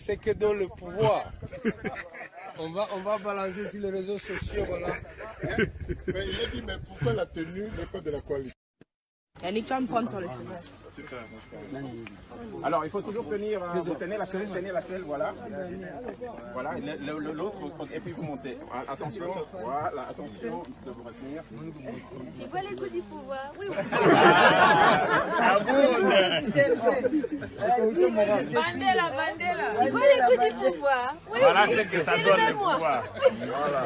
c'est que dans le pouvoir. On va balancer sur les réseaux sociaux, voilà. Mais il a dit, mais pourquoi la tenue n'est pas de la coalition? Alors, il faut toujours tenir, vous tenez la selle, voilà. Voilà, l'autre, et puis vous montez. Attention, voilà, attention de vous retenir. Tu vois les coups du pouvoir? Oui, Mandela. Tu vois les coups du pouvoir? Oui, Voilà ce que ça donne le pouvoir. Voilà.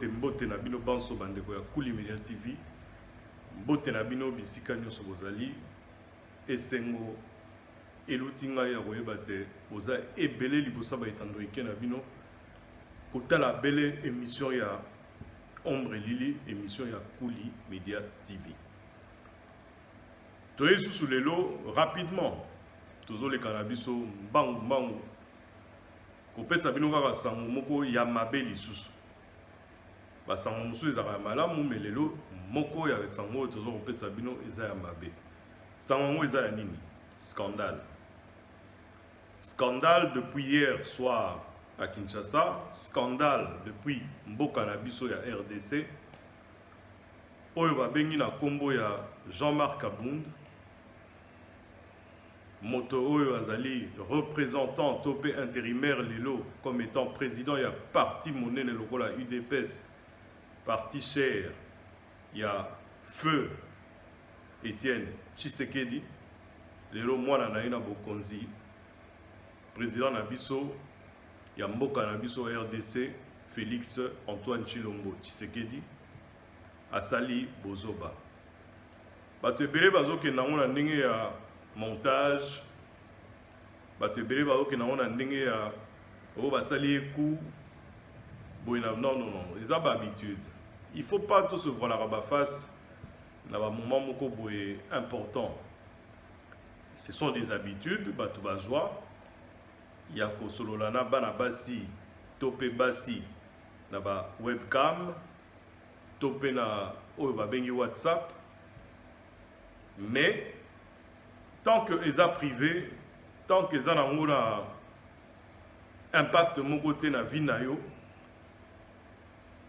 Mbote na bino banso bandeko ya Kuli Media TV. Mbote na bino bisika nyonso bozali. Esengo elutinga ya koyeba te oza ebele libosa ba etando eke na bino. Kotala bele émission ya Ombre Lili, émission ya Kuli Media TV. Toye sous lelo rapidement. Tozo le cannabis mbangu. Kopesa bino kaka sango moko ya mabe lisusu. Ba sango musu ezaka malamu melelo moko ya sango tozo kopesa bino eza ya mabe. Sango ngo eza ya nini? Scandale. Scandale depuis hier soir à Kinshasa, scandale depuis mboka na biso ya RDC. Oyo babengi na kombo ya Jean-Marc Kabund. Moto Oyo Azali, représentant topé intérimaire Lelo, comme étant président, il y a parti monnaie lokola UDPS, parti cher, il y a Feu Étienne Tshisekedi, Lelo Mwana Naina Bokonzi, président Nabiso, il y a Mboka Nabiso RDC, Félix Antoine Chilombo Tshisekedi, Asali Bozoba. Batebele bazoke nango ndenge ya montage, batebele bazoke nango ndenge ya o basali eku. Non, ils ont l'habitude. Il ne faut pas tout se voir la face dans un moment important. Ce sont des habitudes, batu bazwa. Il y a Kosololana, Banabasi, Topé Basi, Naba webcam, Topé na Oyobabengi WhatsApp. Mais tant que les a privés, tant que les a un impact mon côté na vie na yo,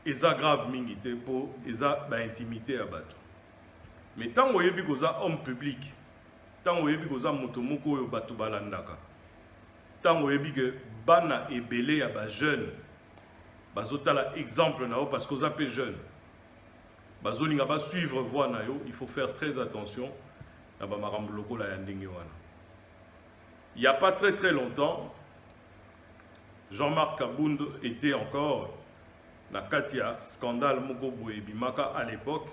eza grave mingi te po eza ba intimité à bato. Mais tant que yebi koza homme public, tant que yebi koza moto moko yo bato balandaka, tant que yebi que bana ebele ya ba jeune, bazotala exemple na yo parce que oza pe jeune, bazolinga ba suivre voie na yo, il faut faire très attention na ba makambo lokola ya ndenge wana. Il n'y a pas très longtemps, Jean-Marc Kabund était encore na katia scandale moko boye bimaka à l'époque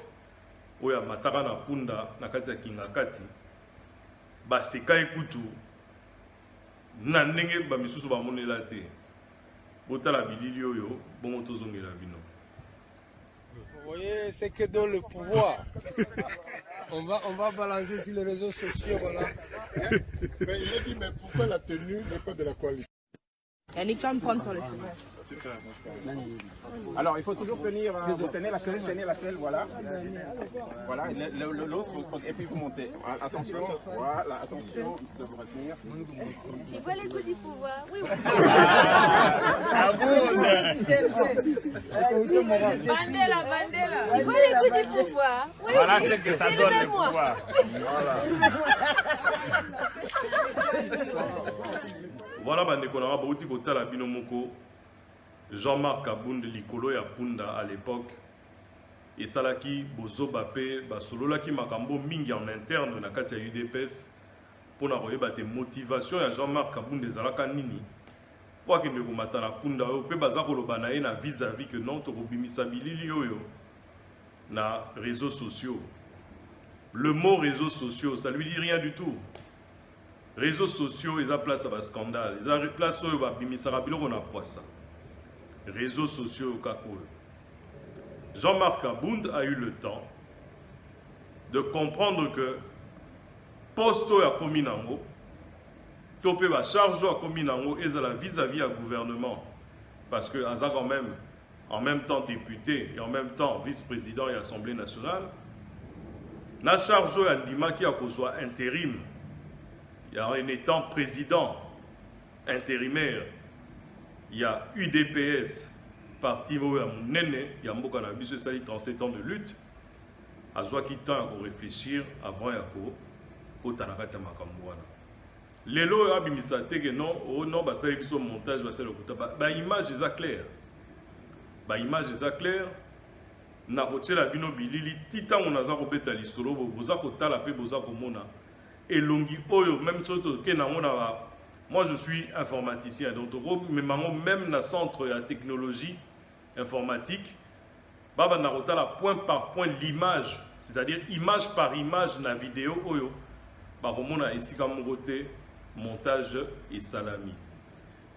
oya mataka na punda na katia kingakati ba seka ekutu na ndenge ba misusu ba monela te botala bilili oyo bongo tozongela bino. Vous voyez, c'est que dans le pouvoir. On va balancer sur les réseaux sociaux, voilà. Mais il a dit, mais pourquoi la tenue n'est pas de la coalition? Alors, il faut toujours tenir, vous tenez la selle, voilà. Voilà, l'autre, et puis vous montez. Attention, voilà, attention de vous retenir. Tu vois les coups du pouvoir? Oui, Mandela. Tu vois les coups du pouvoir? Oui, Voilà ce que ça donne le pouvoir. Voilà bandeko na bauti kotala bino moko Jean-Marc Kabund likolo ya punda à l'époque et salaki bozoba pe basololaki makambo mingi en interne na kati ya UDPS pona koyeba te motivation ya Jean-Marc Kabund ezalaka nini po akende komata na punda oyo pe baza koloba na ye na vis-à-vis que non tokobimisa bilili oyo na réseaux sociaux. Le mot réseaux sociaux, ça lui dit rien du tout. Réseaux sociaux, ils ont place à un scandale. Ils ont place où on a ça. Réseaux sociaux, Jean-Marc Abound a eu le temps de comprendre que posto ya kominango, topé va charge à kominango et la vis-à-vis à gouvernement. Parce que Aza quand même, en même temps député et en même temps vice-président et Assemblée nationale, na charge à Ndima qui a soit intérim. Il y a en étant président intérimaire, il y a UDPS, parti Nene, il y a Mboka Nabiso, ça dit 37 ans de lutte. À soi qui tend à réfléchir avant à Tanakata Makamouana. Les lots abimisate que non, oh non, bah ça y est, son montage, bah c'est le coup. Bah image est claire. Bah image est claire. Na koche la bino bilili titan on a za ko betali solo boza ko tala pe boza ko mona. Et longi oyo même chose que na mona. Moi je suis informaticien donc mais même na centre de technologie informatique. Baba na la point par point l'image, c'est-à-dire image par image na vidéo oyo. Ba komona ici comme côté montage et salami.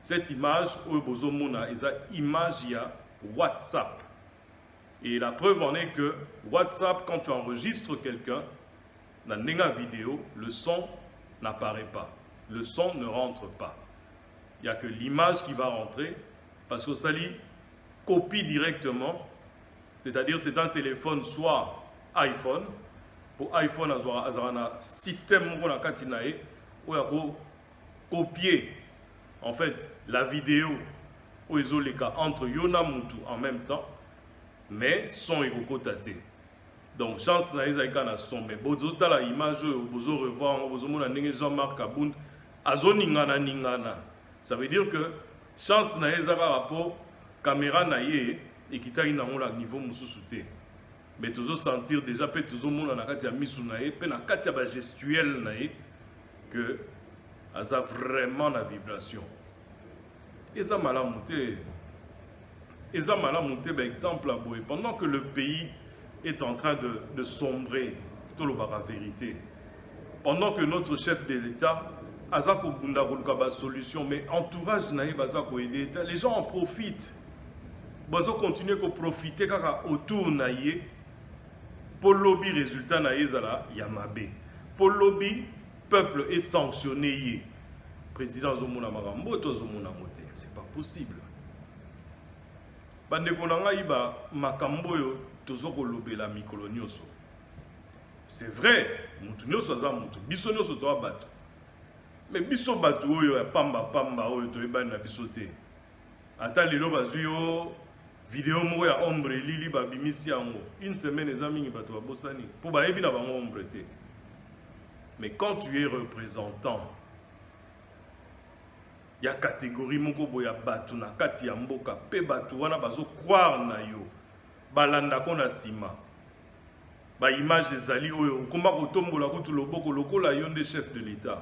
Cette image oyo bozo mona eza image ya WhatsApp. Et la preuve en est que WhatsApp, quand tu enregistres quelqu'un, dans la vidéo, le son n'apparaît pas. Le son ne rentre pas. Il n'y a que l'image qui va rentrer, parce que ça lit copie directement, c'est-à-dire c'est un téléphone, soit iPhone, pour iPhone, il y a un système où il y a copier en fait la vidéo où ils ont les cas entre Yona Moutou en même temps, mais son est côté. Donc chance na ezaka na son mais bozo tala image bozo revoir bozo mona ndenge Jean-Marc Abound azoningana ningana. Ça veut dire que chance na ezaka rapport caméra na ye et kitaki na on la niveau mususu te. Mais tozo sentir déjà peut tozo mona na kati ya misu na ye pe na kati ya ba gestuel na ye que aza vraiment la vibration. Et ça malamu te. Et ça malamu te ba exemple à boy pendant que le pays est en train de sombrer, tout le la vérité. Pendant que notre chef de l'État a une solution, mais entourage les gens en profitent. Ils continuent à profiter autour de pour lobby résultat yamabe. Pour lobby peuple est sanctionné. Président Zomuna Marambo, c'est pas possible. C'est vrai, mais biso batu oyo ya pamba oyo toyeba na biso te. Ata lelo bazuyo vidéo moko ya ombre lili babimisi yango. Une semaine eza mingi bato babosani. Po bayebi na bango ombre te. Mais quand tu es représentant, il y a catégorie moko boya batu na kati ya mboka pe batu wana bazo croire na yo. Balanda kona sima. Ba image ezali oyo komba kotombola kutu loboko lokola yo nde chef de l'État.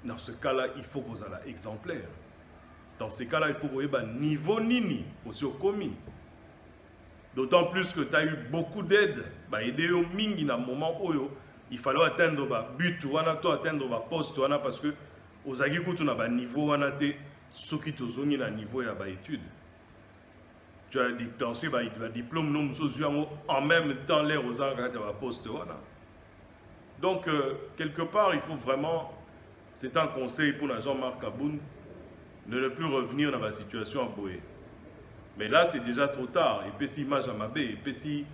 Dans ce cas-là, il faut qu'on soit exemplaire. Dans ce cas-là, il faut qu'on ait un niveau nini aussi au commis. D'autant plus que tu as eu beaucoup d'aide. Bah, aider au mingi na moment où il fallait atteindre le but, ou atteindre le poste, parce que aux agriculteurs, tu as un niveau, ceux qui te zone à niveau et à études. Tu as dépensé le diplôme, non, en même temps, l'air aux agriculteurs, poste. Donc, quelque part, il faut vraiment. C'est un conseil pour Jean-Marc Abound de ne plus revenir dans la situation à Boé. Mais là, c'est déjà trop tard. Et puis si image à ma baie, et puis si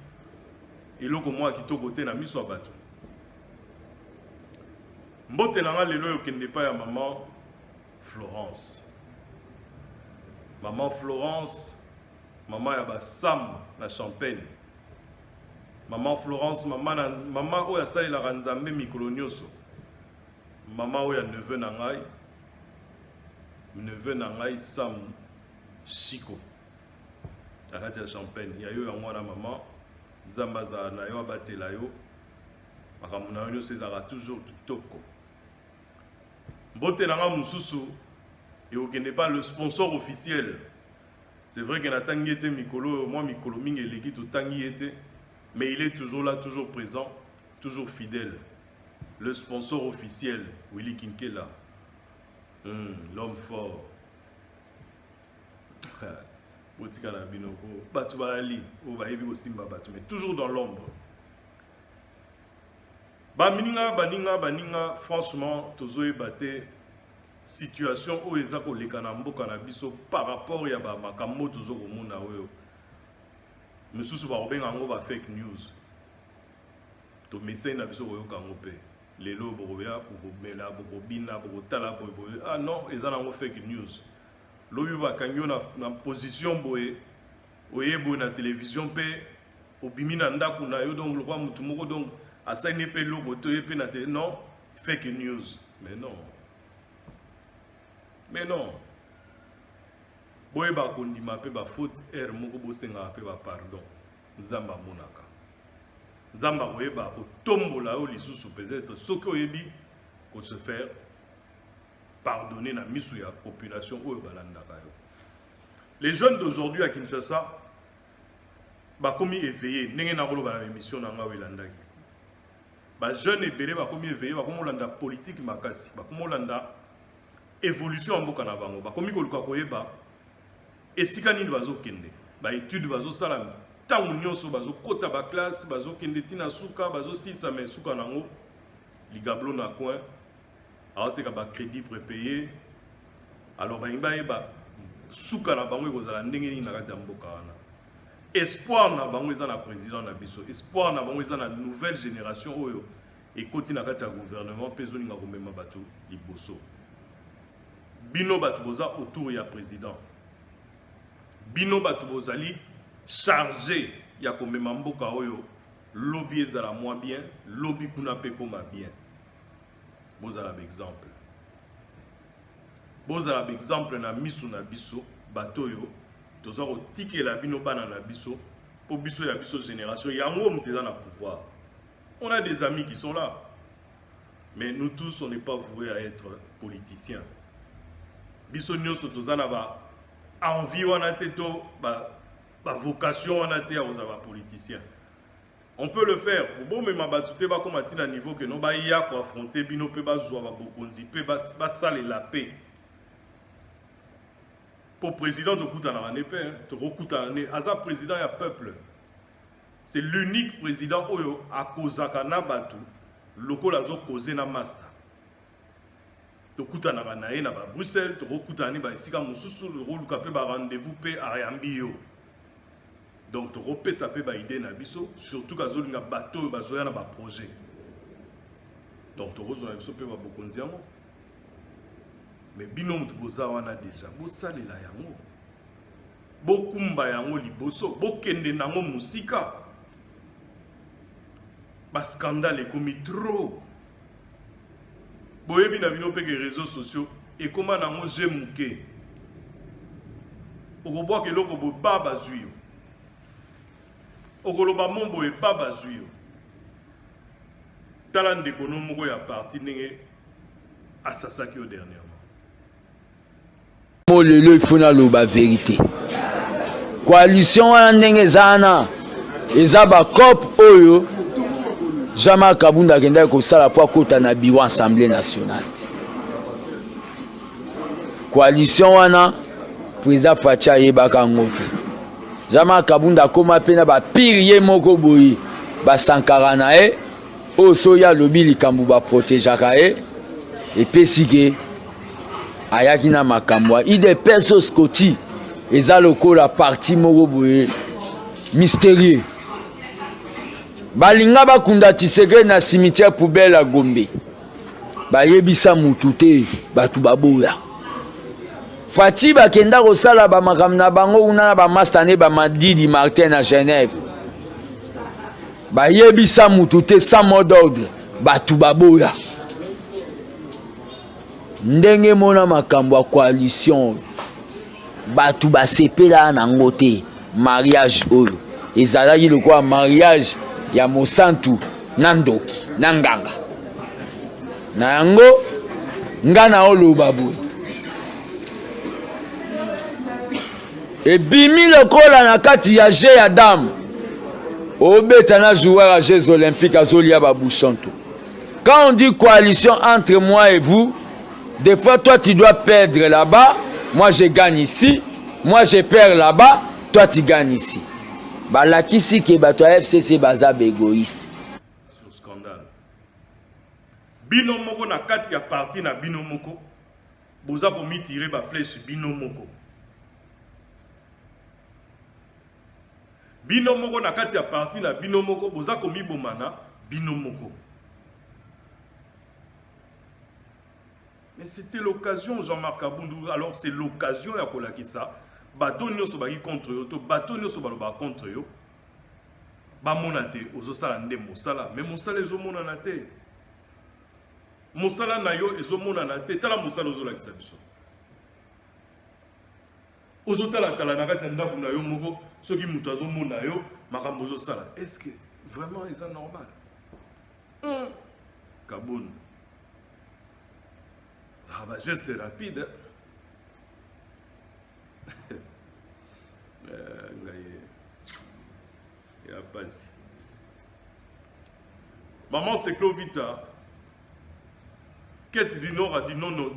et là comme moi qui t'au côté na miso abato. Mbote nanga lelo yokende pa ya maman Florence. Maman Florence, maman ya ba Sam na Champagne. Maman Florence, maman oya sali la ranzambe mikolo nyonso. Maman oya neveu nangai Sam Chico. Arrête la Champagne. Il y a eu un mois na maman. Zambaza na yo abatela yo. Makamuna yo sezara toujours kitoko. Mbote nanga mususu et okende pas le sponsor officiel. C'est vrai qu'il a tangi été Mikolo, moi Mikolo Ming et l'équipe au tangi été, mais il est toujours là, toujours présent, toujours fidèle. Le sponsor officiel, Willy Kinkela, l'homme fort. Mais toujours dans l'ombre. Baninga, franchement, tozoe bate situation où ils ont les canambo cannabis par rapport à makambo tozo komona oyo. Monsieur Soubarobenga ngo ba fake news. To message na biso koyo kango pe. Lelo boroya pour mela pour bina pour tala pour ah non, ils ont fake news. Loyo ba kanyo na position boye oyebo na télévision pe obimi na ndaku na yo donc le roi mutu moko donc assigné pe logo to pe na télé non, fake news. Mais non. Mais non. Boye ba kondima pe ba faute erreur moko bosenga pe ba pardon. Nzamba monaka. Nzamba boyeba ko tombola o lisusu peut-être soki oyebi ko se faire pardonner na misu ya population oyo balandaka yo. Les jeunes d'aujourd'hui à Kinshasa ba komi éveillé ndenge na koloba na émission na nga welandaki. Ba jeunes ebele ba komi éveillé ba komolanda politique makasi, ba komolanda évolution en mboka na bango, ba komi koluka koyeba esika nini bazokende, ba étude bazosala tango nyonso bazokota ba classe, bazokende tina suka, bazosisa mais suka nango ligablo na coin, aoteka ba crédit prépayé. Alors ba imba suka na bango ekozala ndenge nini na kati ya mboka wana. Espoir na bango eza na président na biso, espoir na bango eza na nouvelle génération oyo ekoti na kati ya gouvernement pe zoninga komema bato liboso. Bino bato boza autour ya président. Bino bato bozali chargé ya komema mboka oyo lobby ezala moins bien, lobby kuna pe koma bien. Bozala exemple. Bozala exemple na misu na biso bato yo toza ko tikela bino bana na biso po biso ya biso génération yango muteza na pouvoir. On a des amis qui sont là. Mais nous tous on n'est pas voués à être politiciens. Biso nyonso tozana ba envie wana teto ba vocation wana te ya ozaba politicien. On peut le faire. Bon mais mabatute ba comme atina niveau que non ba ya ko affronter bino pe ba zwa ba bokonzi pe ba sale la paix. Pour président de Koutana Nepe, de Rokutane, Aza président ya peuple. C'est l'unique président oyo a kozaka na batu loko lazo koze na master. Tokutana na ba Bruxelles, to Rokutane ba esika mususu le rôle ka pe ba rendez-vous pe ayambi yo. Donc to repesa pe ba idée na biso, surtout kazo linga bateau ba zoya na ba projet. Donc to rezo na biso pe ba bokonzi yango. Mais bino mutu boza wana déjà, bo salela yango. Bo kumba yango liboso, bo kende nango musika. Ba scandale ekomi trop. Boyebi na bino pe ke réseaux sociaux ekoma nango jemuke. Okobwa ke loko bo baba zuyo. Okoloba mombo e baba zuyo. Tala ndeko no moko ya parti ndenge asasaki au dernièrement. Lelo il faut na loba vérité. Coalition wana ndenge zana eza ba cop oyo Jama Kabunda kenda ko sala po kota na biwa Assemblée nationale. Coalition wana président Facha yebaka ngote. Jama Kabunda koma pena ba pirier moko boyi ba sankara na e o so ya lobi likambu ba protégeaka e et pesike ayaki na makamwa ide pesos koti eza lokola parti moko boye mystérieux balinga bakunda Tshisekedi na cimetière poubelle à Gombe bayebisa mutu te batu baboya Fati bakenda kosala ba makambo na bango kuna na ba mastane ba Madidi Martin na Genève bayebisa mutu te sans mot d'ordre batu baboya ndenge mona makambo ya coalition batu basepela na ngote mariage oyo ezalaki lokola mariage ya mosantu na ndoki na nganga na yango ngana oloba boye Et bimi lokola na kati ya jeu ya dame. Obeta na joueur à Jeux Olympiques à Zolia Babouchonto. Quand on dit coalition entre moi et vous, des fois toi tu dois perdre là-bas, moi je gagne ici, moi je perds là-bas, toi tu gagnes ici. Bah là qui si que bah toi FCC bazab égoïste. Sur scandale. Bino moko na kati ya parti na bino moko. Boza ko mi tirer ba flèche bino moko. Bino moko na kati ya parti na bino moko boza ko mi bomana bino moko. Mais c'était l'occasion Jean-Marc Aboundou. Alors c'est l'occasion ya kolakisa. Bato nyonso baki contre yo to bato nyonso baloba contre yo. Ba monate ozosala nde mosala mais mosala ezo monana te. Mosala na yo ezo monana te tala mosala ozolakisa biso. Ozotala tala na kati ndako na yo moko soki muto azomona yo makambo ozosala. Est-ce que vraiment c'est normal? Kaboun. Ah bah geste rapide. Il y a pas si. Maman c'est Clovita. Quête du Nord a dit non, non,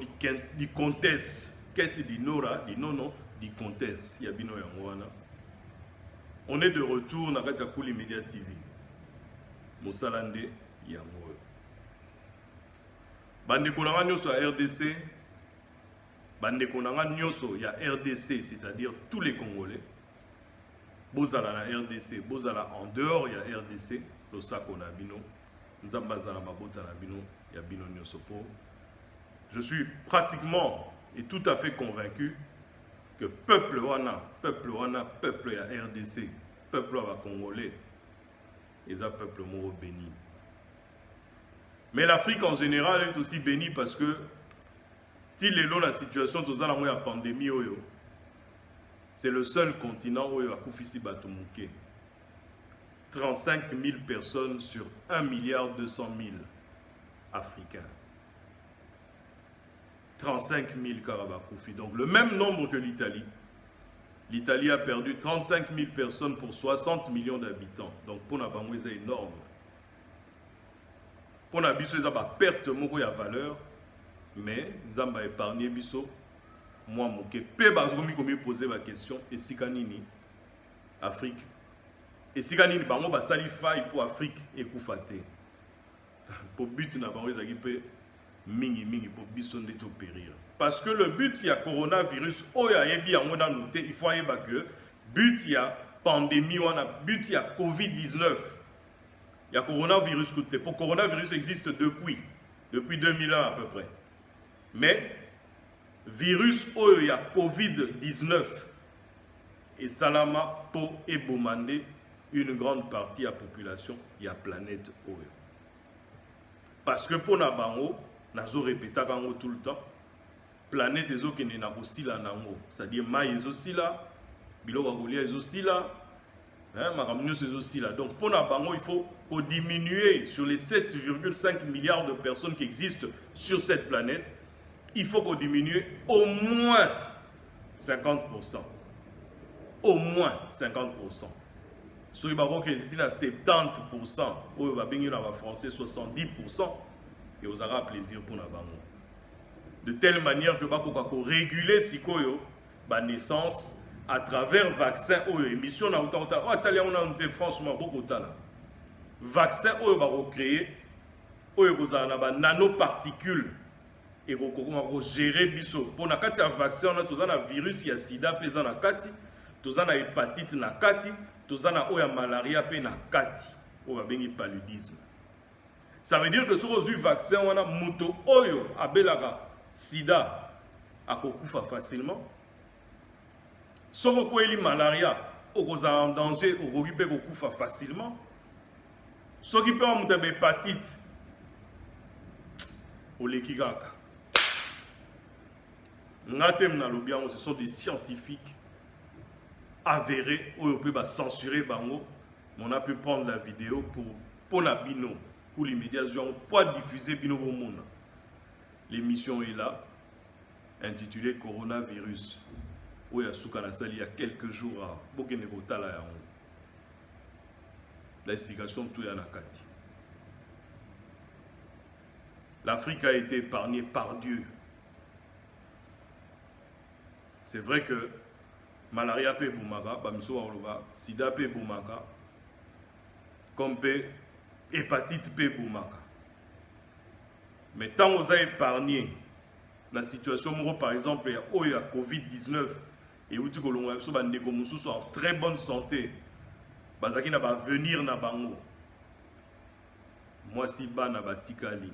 di comtesse. Quête du Nord a dit non, non, di comtesse. Il y a bino yangwana. On est de retour dans la Kouli Media TV. Moussalande Yangoyo. Bandekonanga nyoso à RDC. Bandekonanga nyoso ya RDC, c'est-à-dire tous les Congolais. Bozala la RDC, bozala en dehors ya RDC, le sako na bino. Nzambazala mabota na bino, ya bino nyoso po. Je suis pratiquement et tout à fait convaincu que peuple wana, peuple ya RDC, peuple wa Congolais, et ça peuple moro béni. Mais l'Afrique en général est aussi bénie parce que s'il est là la situation de la pandémie, c'est le seul continent où il y a Koufisi Batumouké. 35 000 personnes sur 1,2 milliard Africains. 35 000 Karabakoufi. Donc le même nombre que l'Italie. L'Italie a perdu 35 000 personnes pour 60 millions d'habitants. Donc pour la Bangoué, c'est énorme. Pour la Bisso, il y a une perte de valeur. Mais nous avons épargné Bisso. Moi, je me poser la question. Et si Kanini, Afrique. Et si Kanini, je vais faire faille pour Afrique et pour Faté. Pour but, nous avons fait mingi pour Bisso de périr. Parce que le but, il y a coronavirus. Il faut que but, il y a pandémie, but, il y a Covid-19. Il y a coronavirus. Pour coronavirus existe depuis 2001 à peu près. Mais virus il y a Covid-19 et Salama pour ébomandé une grande partie de la population il y a planète Oyo. Parce que pour Nabango, nous répété tout le temps, planète Ezo qui n'est aussi là, c'est-à-dire Maï est aussi là, Bilogagolia est aussi là, Maramnios est aussi là. Donc pour Nabango, il faut diminuer sur les 7,5 milliards de personnes qui existent sur cette planète. Il faut qu'on diminue au moins 50%. Au moins 50%. Si vous avez 70%, ou vous avez français 70%, et vous aurez plaisir pour nous. De telle manière que vous pouvez réguler la naissance à travers le vaccin. Émission, franchement beaucoup de temps. Vaccin, vous avez créé, vous avez nanoparticules. Et vous gérer biso pour na kati ya vaccin on a tous un virus il y a sida pesa na kati tous un hépatite na kati tous un oya malaria pe na kati on va bengi paludisme. Ça veut dire que sur le vaccin on a muto oyo abelaka sida akokufa facilement. Sur ko malaria okoza en danger okokipe kokufa facilement. So ki pe muta hépatite olekigaka. Ce sont des scientifiques avérés où on peut censurer Bango. On a pu prendre la vidéo pour la Bino, pour les médias, pour diffuser Bino au monde. L'émission est là, intitulée Coronavirus. oya suka na sali il y a quelques jours bokene kotala yango l'explication tout ya na kati. L'Afrique a été épargnée par Dieu. C'est vrai que malaria pe boumaka, bamiso oloba, sida pe boumaka, comme pe hépatite pe boumaka. Mais tant on a épargné la situation, par exemple, il y a Covid-19, et où tu sont en très bonne santé, bazaki na ba venir na bango. Moi si ba na batikali,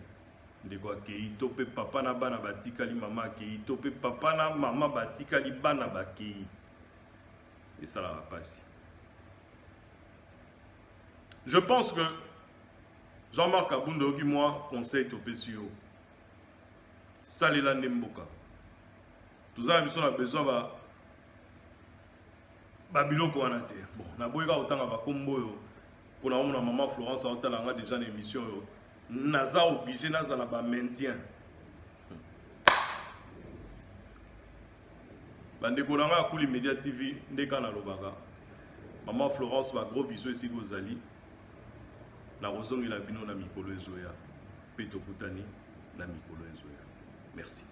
ndeko akei tope papa na ba na batikali, mama akei tope papa na mama batikali ba na bakei. Et ça va passer. Je pense que Jean-Marc Abundogi, moi, conseille topé sur Salela Nemboka. Tout ça, nous avons besoin de Babiloko Anate. Bon, na boyga autant va combo pour la maman Florence a déjà une émission. Naza obligé naza na ba maintien. Bandeko nanga Kuli Media TV ndeka na lobaka. Maman Florence va gros bisous ici Gozali. Na rozongi la bino na mikolo ezoya. Peto kutani na mikolo ezoya. Merci.